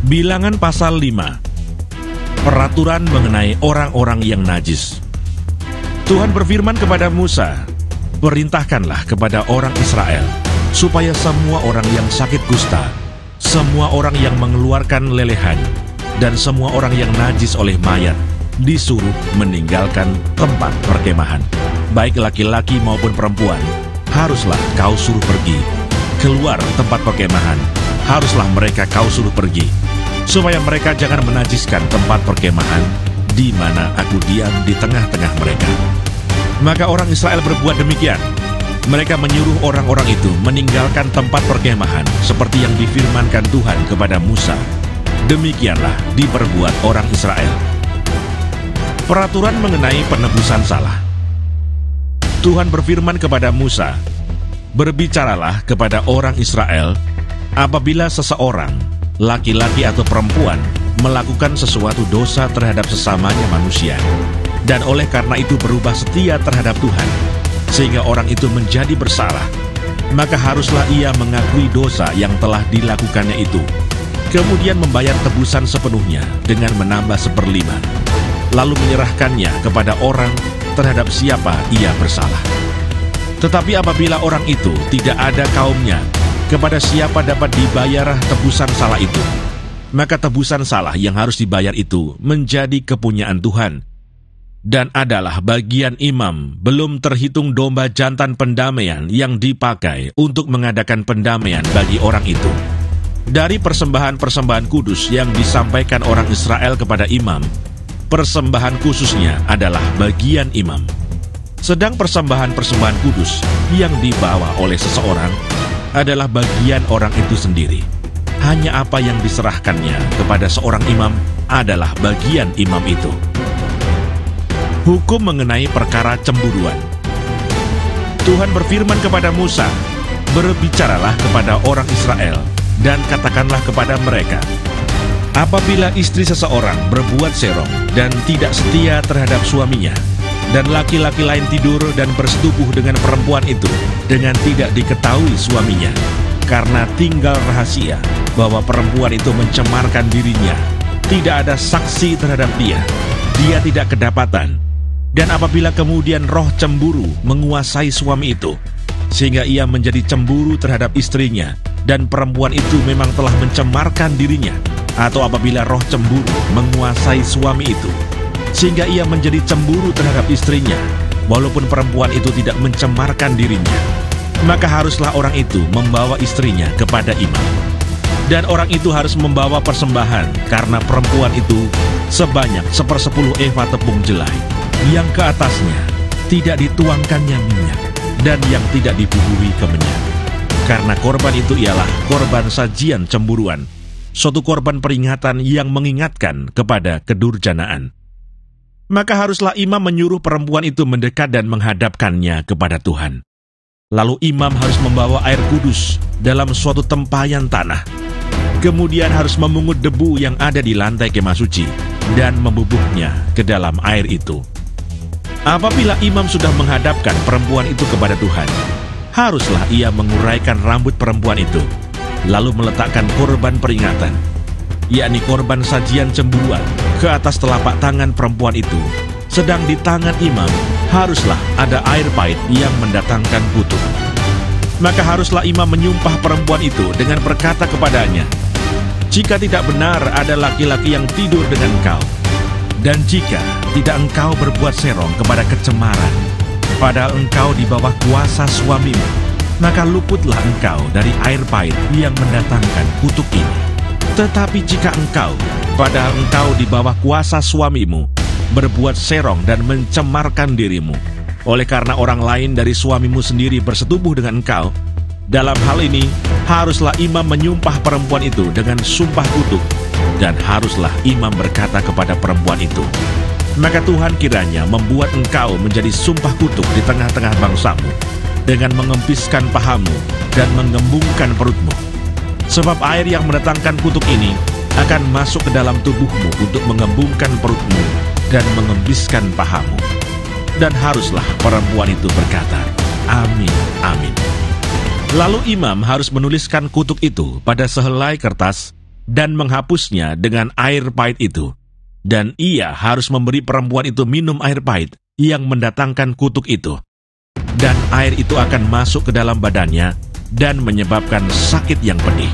Bilangan pasal 5. Peraturan mengenai orang-orang yang najis. Tuhan berfirman kepada Musa, "Perintahkanlah kepada orang Israel, supaya semua orang yang sakit kusta, semua orang yang mengeluarkan lelehan, dan semua orang yang najis oleh mayat, disuruh meninggalkan tempat perkemahan. Baik laki-laki maupun perempuan, haruslah kau suruh pergi. Keluar tempat perkemahan, haruslah mereka kau suruh pergi, supaya mereka jangan menajiskan tempat perkemahan di mana aku diam di tengah-tengah mereka." Maka orang Israel berbuat demikian. Mereka menyuruh orang-orang itu meninggalkan tempat perkemahan seperti yang difirmankan Tuhan kepada Musa. Demikianlah diperbuat orang Israel. Peraturan mengenai penebusan salah. Tuhan berfirman kepada Musa, "Berbicaralah kepada orang Israel, apabila seseorang, laki-laki atau perempuan, melakukan sesuatu dosa terhadap sesamanya manusia, dan oleh karena itu berubah setia terhadap Tuhan, sehingga orang itu menjadi bersalah, maka haruslah ia mengakui dosa yang telah dilakukannya itu, kemudian membayar tebusan sepenuhnya dengan menambah 1/5, lalu menyerahkannya kepada orang terhadap siapa ia bersalah. Tetapi apabila orang itu tidak ada kaumnya, kepada siapa dapat dibayar tebusan salah itu, maka tebusan salah yang harus dibayar itu menjadi kepunyaan Tuhan, dan adalah bagian imam, belum terhitung domba jantan pendamaian yang dipakai untuk mengadakan pendamaian bagi orang itu. Dari persembahan-persembahan kudus yang disampaikan orang Israel kepada imam, persembahan khususnya adalah bagian imam. Sedang persembahan-persembahan kudus yang dibawa oleh seseorang adalah bagian orang itu sendiri. Hanya apa yang diserahkannya kepada seorang imam adalah bagian imam itu. Hukum mengenai perkara cemburuan. Tuhan berfirman kepada Musa, "Berbicaralah kepada orang Israel, dan katakanlah kepada mereka, apabila istri seseorang berbuat serong dan tidak setia terhadap suaminya, dan laki-laki lain tidur dan bersetubuh dengan perempuan itu dengan tidak diketahui suaminya, karena tinggal rahasia bahwa perempuan itu mencemarkan dirinya, tidak ada saksi terhadap dia, dia tidak kedapatan. Dan apabila kemudian roh cemburu menguasai suami itu, sehingga ia menjadi cemburu terhadap istrinya, dan perempuan itu memang telah mencemarkan dirinya, atau apabila roh cemburu menguasai suami itu, sehingga ia menjadi cemburu terhadap istrinya, walaupun perempuan itu tidak mencemarkan dirinya, maka haruslah orang itu membawa istrinya kepada imam. Dan orang itu harus membawa persembahan karena perempuan itu sebanyak 1/10 eva tepung jelai, yang ke atasnya tidak dituangkannya minyak, dan yang tidak dibubuhi kemenyan. Karena korban itu ialah korban sajian cemburuan, suatu korban peringatan yang mengingatkan kepada kedurjanaan. Maka haruslah imam menyuruh perempuan itu mendekat dan menghadapkannya kepada Tuhan. Lalu imam harus membawa air kudus dalam suatu tempayan tanah. Kemudian harus memungut debu yang ada di lantai kemah suci dan membubuhnya ke dalam air itu. Apabila imam sudah menghadapkan perempuan itu kepada Tuhan, haruslah ia menguraikan rambut perempuan itu, lalu meletakkan korban peringatan, yakni korban sajian cemburuan, ke atas telapak tangan perempuan itu. Sedang di tangan imam haruslah ada air pahit yang mendatangkan kutuk. Maka haruslah imam menyumpah perempuan itu dengan berkata kepadanya, "Jika tidak benar ada laki-laki yang tidur dengan engkau, dan jika tidak engkau berbuat serong kepada kecemaran, padahal engkau di bawah kuasa suamimu, maka luputlah engkau dari air pahit yang mendatangkan kutuk ini. Tetapi jika engkau, padahal engkau di bawah kuasa suamimu, berbuat serong dan mencemarkan dirimu, oleh karena orang lain dari suamimu sendiri bersetubuh dengan engkau, dalam hal ini haruslah imam menyumpah perempuan itu dengan sumpah kutuk, dan haruslah imam berkata kepada perempuan itu, maka Tuhan kiranya membuat engkau menjadi sumpah kutuk di tengah-tengah bangsamu, dengan mengempiskan pahamu dan menggembungkan perutmu. Sebab air yang mendatangkan kutuk ini akan masuk ke dalam tubuhmu untuk mengembungkan perutmu dan mengempiskan pahamu." Dan haruslah perempuan itu berkata, "Amin, amin." Lalu imam harus menuliskan kutuk itu pada sehelai kertas dan menghapusnya dengan air pahit itu. Dan ia harus memberi perempuan itu minum air pahit yang mendatangkan kutuk itu. Dan air itu akan masuk ke dalam badannya dan menyebabkan sakit yang pedih.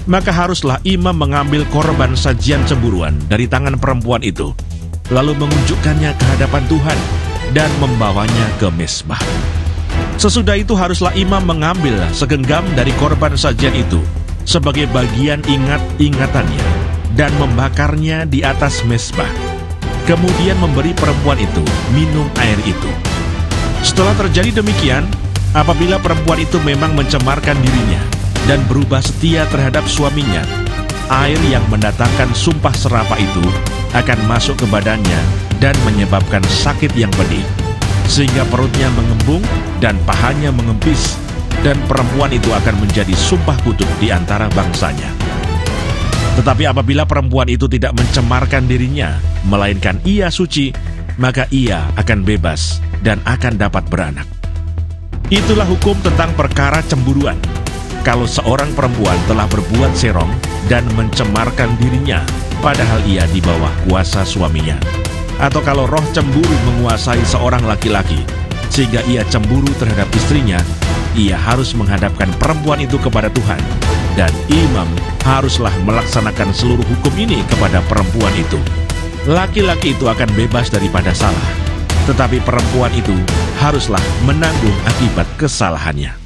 Maka haruslah imam mengambil korban sajian cemburuan dari tangan perempuan itu, lalu mengunjukkannya ke hadapan Tuhan dan membawanya ke mezbah. Sesudah itu haruslah imam mengambil segenggam dari korban sajian itu sebagai bagian ingat-ingatannya dan membakarnya di atas mezbah. Kemudian memberi perempuan itu minum air itu. Setelah terjadi demikian, apabila perempuan itu memang mencemarkan dirinya dan berubah setia terhadap suaminya, air yang mendatangkan sumpah serapah itu akan masuk ke badannya dan menyebabkan sakit yang pedih, sehingga perutnya mengembung dan pahanya mengempis, dan perempuan itu akan menjadi sumpah kutuk di antara bangsanya. Tetapi apabila perempuan itu tidak mencemarkan dirinya, melainkan ia suci, maka ia akan bebas dan akan dapat beranak. Itulah hukum tentang perkara cemburuan. Kalau seorang perempuan telah berbuat serong dan mencemarkan dirinya, padahal ia di bawah kuasa suaminya, atau kalau roh cemburu menguasai seorang laki-laki, sehingga ia cemburu terhadap istrinya, ia harus menghadapkan perempuan itu kepada Tuhan, dan imam haruslah melaksanakan seluruh hukum ini kepada perempuan itu. Laki-laki itu akan bebas daripada salah, tetapi perempuan itu haruslah menanggung akibat kesalahannya.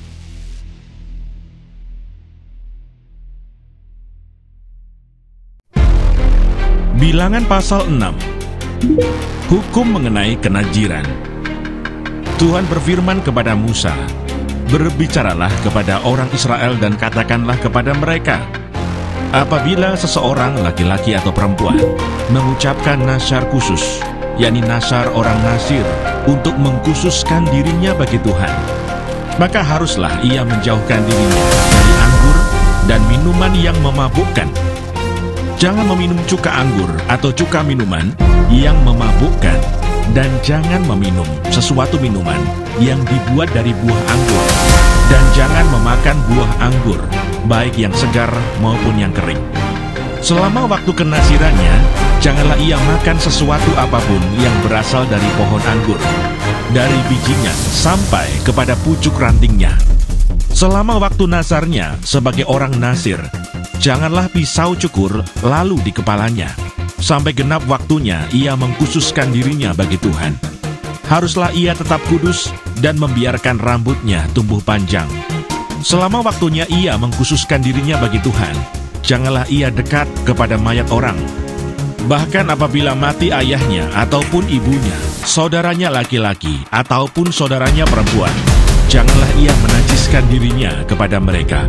Bilangan pasal 6. Hukum mengenai kenajiran. Tuhan berfirman kepada Musa, "Berbicaralah kepada orang Israel dan katakanlah kepada mereka, apabila seseorang laki-laki atau perempuan mengucapkan nasyar khusus, yakni nasyar orang Nasir, untuk mengkhususkan dirinya bagi Tuhan, maka haruslah ia menjauhkan dirinya dari anggur dan minuman yang memabukkan. Jangan meminum cuka anggur atau cuka minuman yang memabukkan, dan jangan meminum sesuatu minuman yang dibuat dari buah anggur, dan jangan memakan buah anggur, baik yang segar maupun yang kering. Selama waktu kenasirannya, janganlah ia makan sesuatu apapun yang berasal dari pohon anggur, dari bijinya sampai kepada pucuk rantingnya. Selama waktu nasarnya sebagai orang Nasir, janganlah pisau cukur lalu di kepalanya. Sampai genap waktunya ia mengkhususkan dirinya bagi Tuhan. Haruslah ia tetap kudus dan membiarkan rambutnya tumbuh panjang. Selama waktunya ia mengkhususkan dirinya bagi Tuhan, janganlah ia dekat kepada mayat orang. Bahkan apabila mati ayahnya ataupun ibunya, saudaranya laki-laki ataupun saudaranya perempuan, janganlah ia menajiskan dirinya kepada mereka,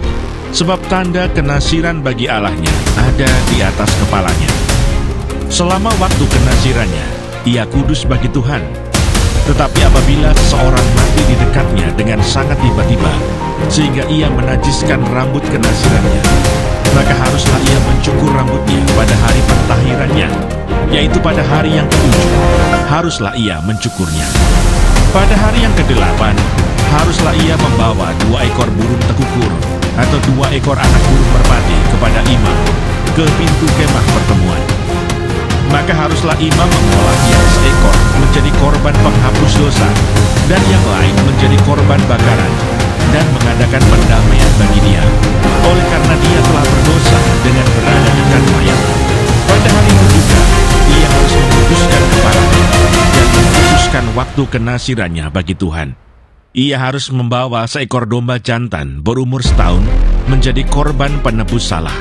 sebab tanda kenasiran bagi Allahnya ada di atas kepalanya. Selama waktu kenasirannya, ia kudus bagi Tuhan. Tetapi apabila seseorang mati di dekatnya dengan sangat tiba-tiba, sehingga ia menajiskan rambut kenasirannya, maka haruslah ia mencukur rambutnya pada hari pentahirannya, yaitu pada hari yang ke-7, haruslah ia mencukurnya. Pada hari yang ke-8, haruslah ia membawa 2 ekor burung tekukur atau 2 ekor anak burung merpati kepada imam ke pintu kemah pertemuan. Maka haruslah imam mengolah yang seekor menjadi korban penghapus dosa, dan yang lain menjadi korban bakaran, dan mengadakan pendamaian bagi dia, oleh karena dia telah berdosa dengan berada dekat mayat. Pada hari itu juga, ia harus menguduskan kepalanya dan mengkhususkan waktu kenasirannya bagi Tuhan. Ia harus membawa seekor domba jantan berumur setahun menjadi korban penebus salah.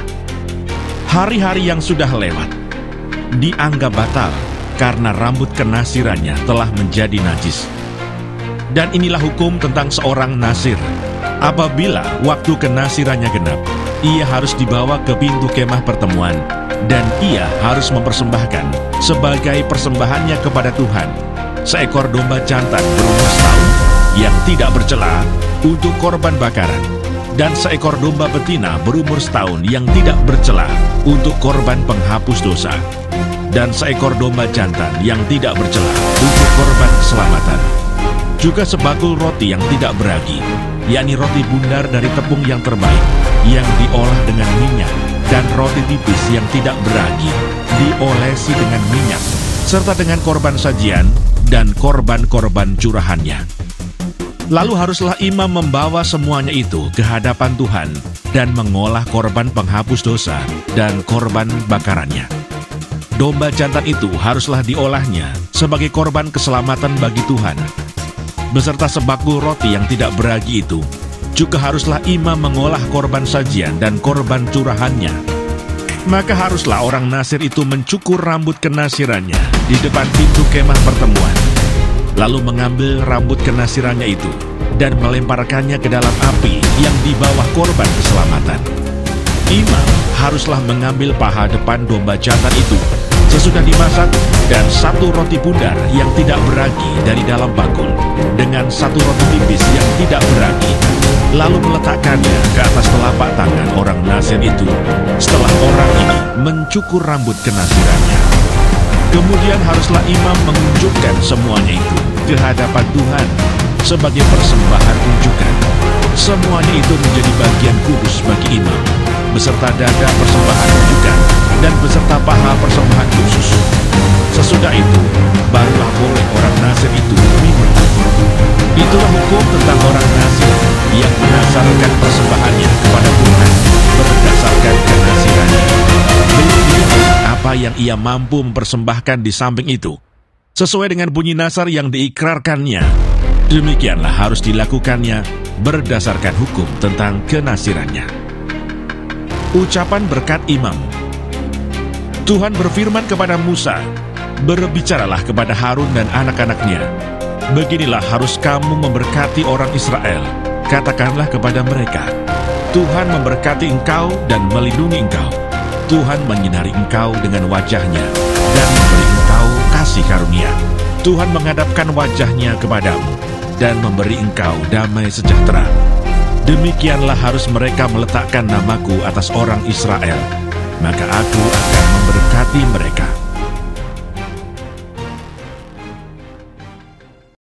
Hari-hari yang sudah lewat dianggap batal karena rambut kenasirannya telah menjadi najis. Dan inilah hukum tentang seorang Nasir. Apabila waktu kenasirannya genap, ia harus dibawa ke pintu kemah pertemuan, dan ia harus mempersembahkan sebagai persembahannya kepada Tuhan seekor domba jantan berumur setahun yang tidak bercela untuk korban bakaran, dan seekor domba betina berumur setahun yang tidak bercela untuk korban penghapus dosa, dan seekor domba jantan yang tidak bercela untuk korban keselamatan. Juga sebakul roti yang tidak beragi, yakni roti bundar dari tepung yang terbaik, yang diolah dengan minyak, dan roti tipis yang tidak beragi, diolesi dengan minyak, serta dengan korban sajian dan korban-korban curahannya. Lalu haruslah imam membawa semuanya itu ke hadapan Tuhan dan mengolah korban penghapus dosa dan korban bakarannya. Domba jantan itu haruslah diolahnya sebagai korban keselamatan bagi Tuhan. Beserta sebakul roti yang tidak beragi itu, juga haruslah imam mengolah korban sajian dan korban curahannya. Maka haruslah orang Nasir itu mencukur rambut kenasirannya di depan pintu kemah pertemuan, lalu mengambil rambut kenasirannya itu dan melemparkannya ke dalam api yang di bawah korban keselamatan. Imam haruslah mengambil paha depan domba jantan itu sesudah dimasak dan satu roti bundar yang tidak beragi dari dalam bakul dengan satu roti tipis yang tidak beragi, lalu meletakkannya ke atas telapak tangan orang Nasir itu setelah orang ini mencukur rambut kenasirannya. Kemudian haruslah imam mengunjukkan semuanya itu ke hadapan Tuhan sebagai persembahan unjukan. Semuanya itu menjadi bagian kudus bagi imam, beserta dada persembahan unjukan dan beserta paha persembahan khusus. Sesudah itu, barulah boleh orang Nasir itu minum. Itulah hukum tentang orang Nasir yang menasarkan persembahannya kepada Tuhan berdasarkan kenasirannya. Apa yang ia mampu mempersembahkan di samping itu, sesuai dengan bunyi nasar yang diikrarkannya, demikianlah harus dilakukannya berdasarkan hukum tentang kenasirannya. Ucapan berkat imam. Tuhan berfirman kepada Musa, "Berbicaralah kepada Harun dan anak-anaknya. Beginilah harus kamu memberkati orang Israel. Katakanlah kepada mereka, Tuhan memberkati engkau dan melindungi engkau. Tuhan menyinari engkau dengan wajahnya dan memberi engkau kasih karunia. Tuhan menghadapkan wajahnya kepadamu dan memberi engkau damai sejahtera." Demikianlah harus mereka meletakkan namaku atas orang Israel, maka aku akan memberkati mereka.